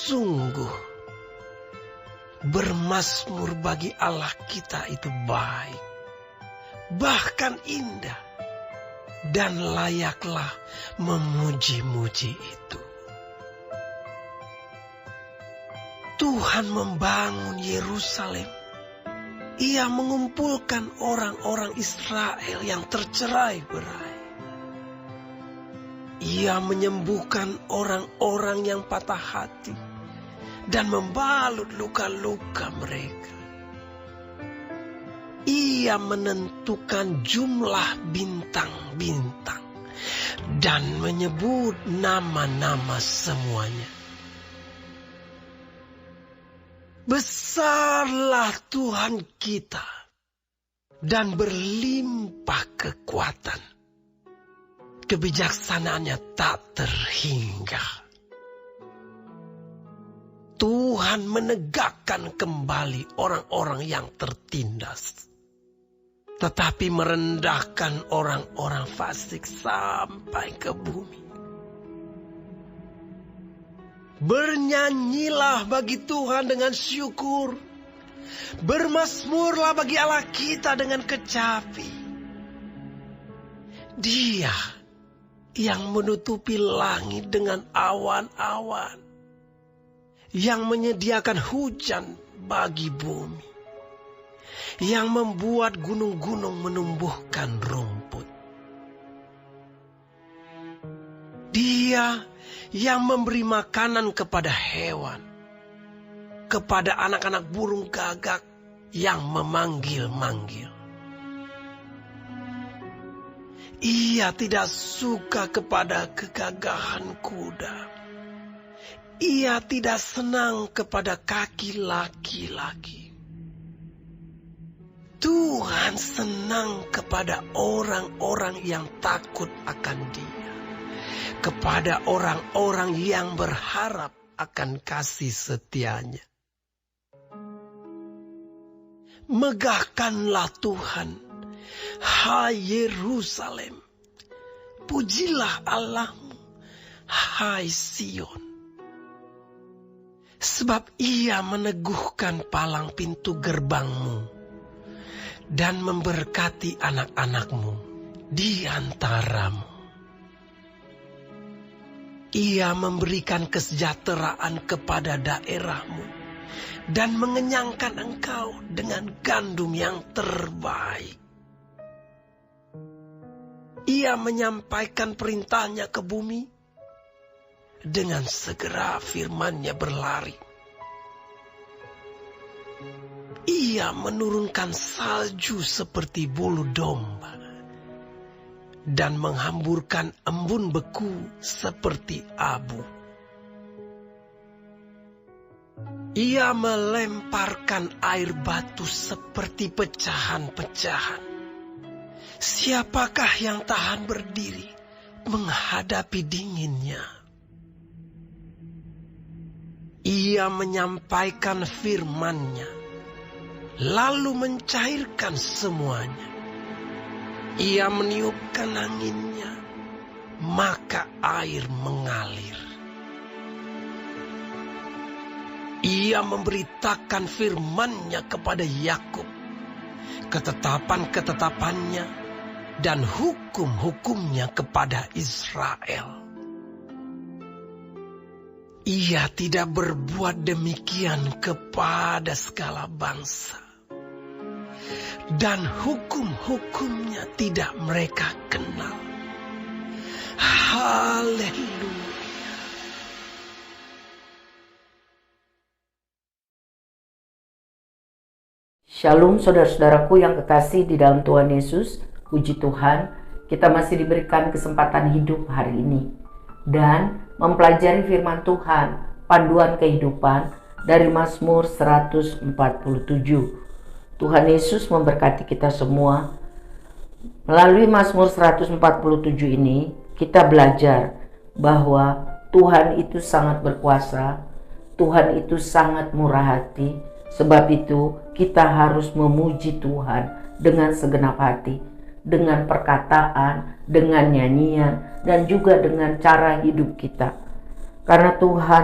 Sungguh bermazmur bagi Allah kita itu baik, bahkan indah, dan layaklah memuji-muji itu. Tuhan membangun Yerusalem. Ia mengumpulkan orang-orang Israel yang tercerai-berai. Ia menyembuhkan orang-orang yang patah hati dan membalut luka-luka mereka. Ia menentukan jumlah bintang-bintang dan menyebut nama-nama semuanya. Besarlah Tuhan kita dan berlimpah kekuatan. Kebijaksanaannya tak terhingga. Tuhan menegakkan kembali orang-orang yang tertindas, tetapi merendahkan orang-orang fasik sampai ke bumi. Bernyanyilah bagi Tuhan dengan syukur. Bermazmurlah bagi Allah kita dengan kecapi. Dia yang menutupi langit dengan awan-awan, yang menyediakan hujan bagi bumi, yang membuat gunung-gunung menumbuhkan rumput. Dia yang memberi makanan kepada hewan, kepada anak-anak burung gagak yang memanggil-manggil. Ia tidak suka kepada kegagahan kuda. Ia tidak senang kepada kaki laki-laki. Tuhan senang kepada orang-orang yang takut akan Dia, kepada orang-orang yang berharap akan kasih setianya. Megahkanlah Tuhan, hai Yerusalem. Pujilah Allahmu, hai Sion. Sebab Ia meneguhkan palang pintu gerbangmu dan memberkati anak-anakmu di antaramu. Ia memberikan kesejahteraan kepada daerahmu dan mengenyangkan engkau dengan gandum yang terbaik. Ia menyampaikan perintahnya ke bumi, dengan segera firman-Nya berlari. Ia menurunkan salju seperti bulu domba dan menghamburkan embun beku seperti abu. Ia melemparkan air batu seperti pecahan-pecahan. Siapakah yang tahan berdiri menghadapi dinginnya? Ia menyampaikan firman-Nya, lalu mencairkan semuanya. Ia meniupkan anginnya, maka air mengalir. Ia memberitakan firman-Nya kepada Yakub, ketetapan-ketetapannya dan hukum-hukumnya kepada Israel. Ia tidak berbuat demikian kepada segala bangsa, dan hukum-hukumnya tidak mereka kenal. Haleluya. Shalom saudara-saudaraku yang kekasih di dalam Tuhan Yesus. Puji Tuhan, kita masih diberikan kesempatan hidup hari ini dan mempelajari firman Tuhan, panduan kehidupan dari Mazmur 147. Tuhan Yesus memberkati kita semua. Melalui Mazmur 147 ini, kita belajar bahwa Tuhan itu sangat berkuasa, Tuhan itu sangat murah hati. Sebab itu kita harus memuji Tuhan dengan segenap hati, dengan perkataan, dengan nyanyian, dan juga dengan cara hidup kita. Karena Tuhan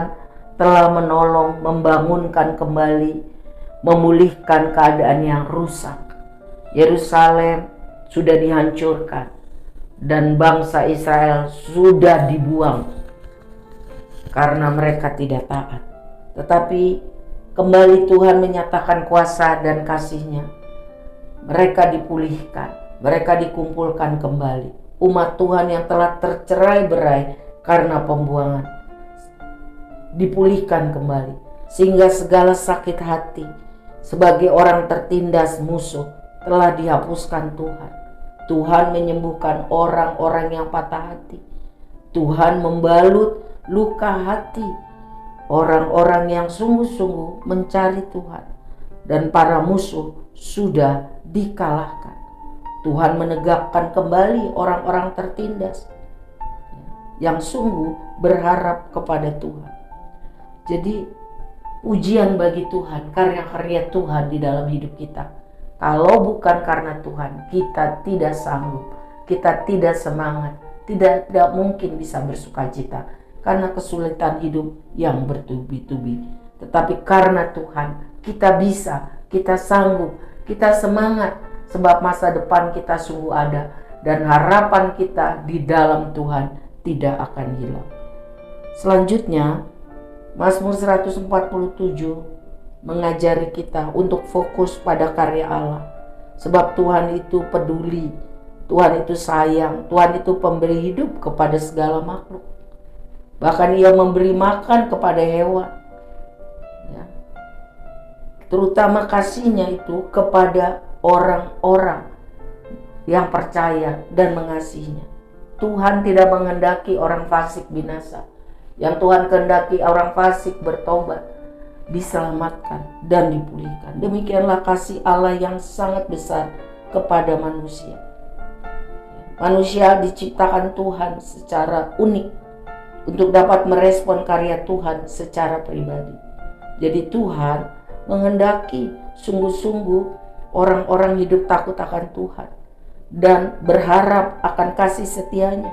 telah menolong, membangunkan kembali, memulihkan keadaan yang rusak. Yerusalem sudah dihancurkan dan bangsa Israel sudah dibuang karena mereka tidak taat. Tetapi kembali Tuhan menyatakan kuasa dan kasih-Nya. Mereka dipulihkan, mereka dikumpulkan kembali. Umat Tuhan yang telah tercerai-berai karena pembuangan dipulihkan kembali, sehingga segala sakit hati sebagai orang tertindas musuh telah dihapuskan Tuhan. Tuhan menyembuhkan orang-orang yang patah hati. Tuhan membalut luka hati orang-orang yang sungguh-sungguh mencari Tuhan, dan para musuh sudah dikalahkan. Tuhan menegakkan kembali orang-orang tertindas yang sungguh berharap kepada Tuhan. Jadi ujian bagi Tuhan, karya-karya Tuhan di dalam hidup kita. Kalau bukan karena Tuhan, kita tidak sanggup, kita tidak semangat, tidak mungkin bisa bersukacita karena kesulitan hidup yang bertubi-tubi. Tetapi karena Tuhan, kita bisa, kita sanggup, kita semangat, sebab masa depan kita sungguh ada dan harapan kita di dalam Tuhan tidak akan hilang. Selanjutnya, Mazmur 147 mengajari kita untuk fokus pada karya Allah. Sebab Tuhan itu peduli, Tuhan itu sayang, Tuhan itu pemberi hidup kepada segala makhluk. Bahkan Ia memberi makan kepada hewan. Ya. Terutama kasih-Nya itu kepada orang-orang yang percaya dan mengasihinya. Tuhan tidak menghendaki orang fasik binasa. Yang Tuhan kehendaki orang fasik bertobat, diselamatkan dan dipulihkan. Demikianlah kasih Allah yang sangat besar kepada manusia. Manusia diciptakan Tuhan secara unik untuk dapat merespon karya Tuhan secara pribadi. Jadi Tuhan menghendaki sungguh-sungguh orang-orang hidup takut akan Tuhan dan berharap akan kasih setia-Nya,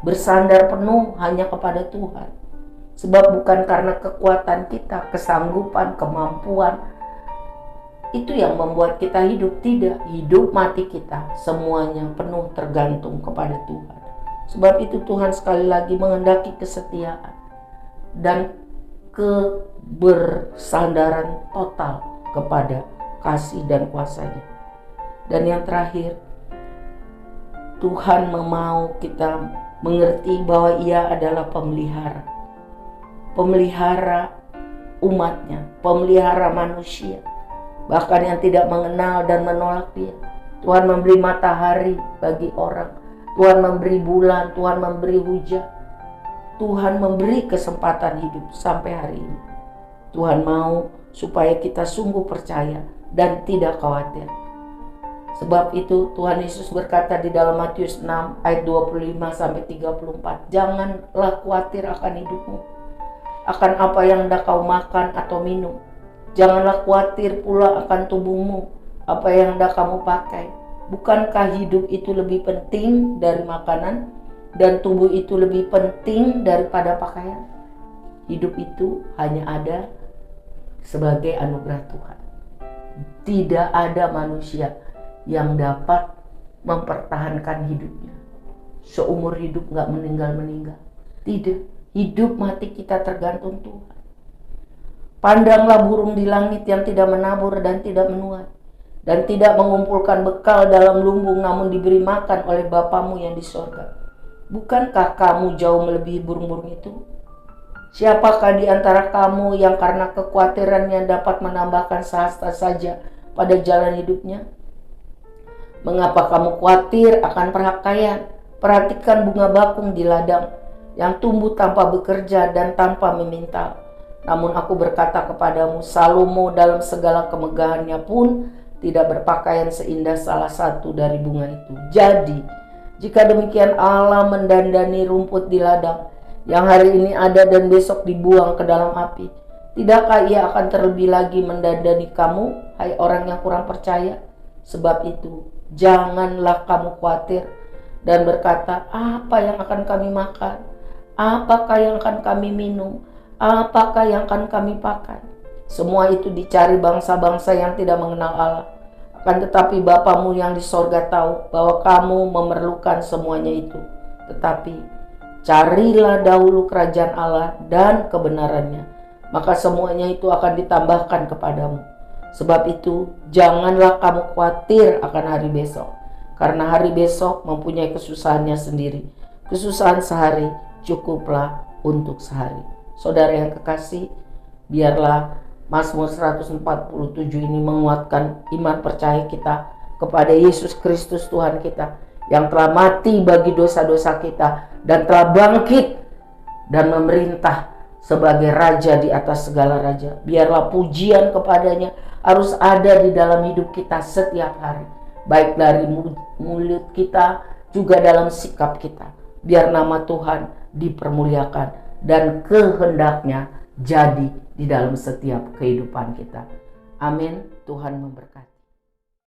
bersandar penuh hanya kepada Tuhan. Sebab bukan karena kekuatan kita, kesanggupan, kemampuan itu yang membuat kita hidup. Tidak, hidup mati kita semuanya penuh tergantung kepada Tuhan. Sebab itu Tuhan sekali lagi menghendaki kesetiaan dan kebersandaran total kepada kasih dan kuasa-Nya. Dan yang terakhir, Tuhan mau kita mengerti bahwa Ia adalah pemelihara umat-Nya, pemelihara manusia, bahkan yang tidak mengenal dan menolak Dia. Tuhan memberi matahari bagi orang, Tuhan memberi bulan, Tuhan memberi hujan, Tuhan memberi kesempatan hidup sampai hari ini. Tuhan mau supaya kita sungguh percaya dan tidak khawatir. Sebab itu Tuhan Yesus berkata di dalam Matius 6 ayat 25-34, janganlah khawatir akan hidupmu, akan apa yang hendak kau makan atau minum. Janganlah khawatir pula akan tubuhmu, apa yang hendak kamu pakai. Bukankah hidup itu lebih penting dari makanan, dan tubuh itu lebih penting daripada pakaian? Hidup itu hanya ada sebagai anugerah Tuhan. Tidak ada manusia yang dapat mempertahankan hidupnya seumur hidup, gak meninggal-meninggal. Tidak. Hidup mati kita tergantung Tuhan. Pandanglah burung di langit yang tidak menabur dan tidak menuai, dan tidak mengumpulkan bekal dalam lumbung, namun diberi makan oleh Bapamu yang di sorga. Bukankah kamu jauh melebihi burung-burung itu? Siapakah di antara kamu yang karena kekhawatirannya dapat menambahkan sehasta saja pada jalan hidupnya? Mengapa kamu khawatir akan pakaian? Perhatikan bunga bakung di ladang, yang tumbuh tanpa bekerja dan tanpa memintal. Namun aku berkata kepadamu, Salomo dalam segala kemegahannya pun tidak berpakaian seindah salah satu dari bunga itu. Jadi, jika demikian Allah mendandani rumput di ladang, yang hari ini ada dan besok dibuang ke dalam api, tidakkah Ia akan terlebih lagi mendandani kamu, hai orang yang kurang percaya? Sebab itu, janganlah kamu khawatir dan berkata, apa yang akan kami makan? Apakah yang akan kami minum? apakah yang akan kami pakai? Semua itu dicari bangsa-bangsa yang tidak mengenal Allah. Akan tetapi Bapamu yang di sorga tahu bahwa kamu memerlukan semuanya itu. Tetapi carilah dahulu kerajaan Allah dan kebenarannya, maka semuanya itu akan ditambahkan kepadamu. Sebab itu janganlah kamu khawatir akan hari besok, karena hari besok mempunyai kesusahannya sendiri. Kesusahan sehari cukuplah untuk sehari. Saudara yang kekasih, biarlah Mazmur 147 ini menguatkan iman percaya kita kepada Yesus Kristus Tuhan kita, yang telah mati bagi dosa-dosa kita dan telah bangkit dan memerintah sebagai Raja di atas segala raja. Biarlah pujian kepadanya harus ada di dalam hidup kita setiap hari, baik dari mulut kita juga dalam sikap kita. Biar nama Tuhan dipermuliakan dan kehendaknya jadi di dalam setiap kehidupan kita. Amin. Tuhan memberkati.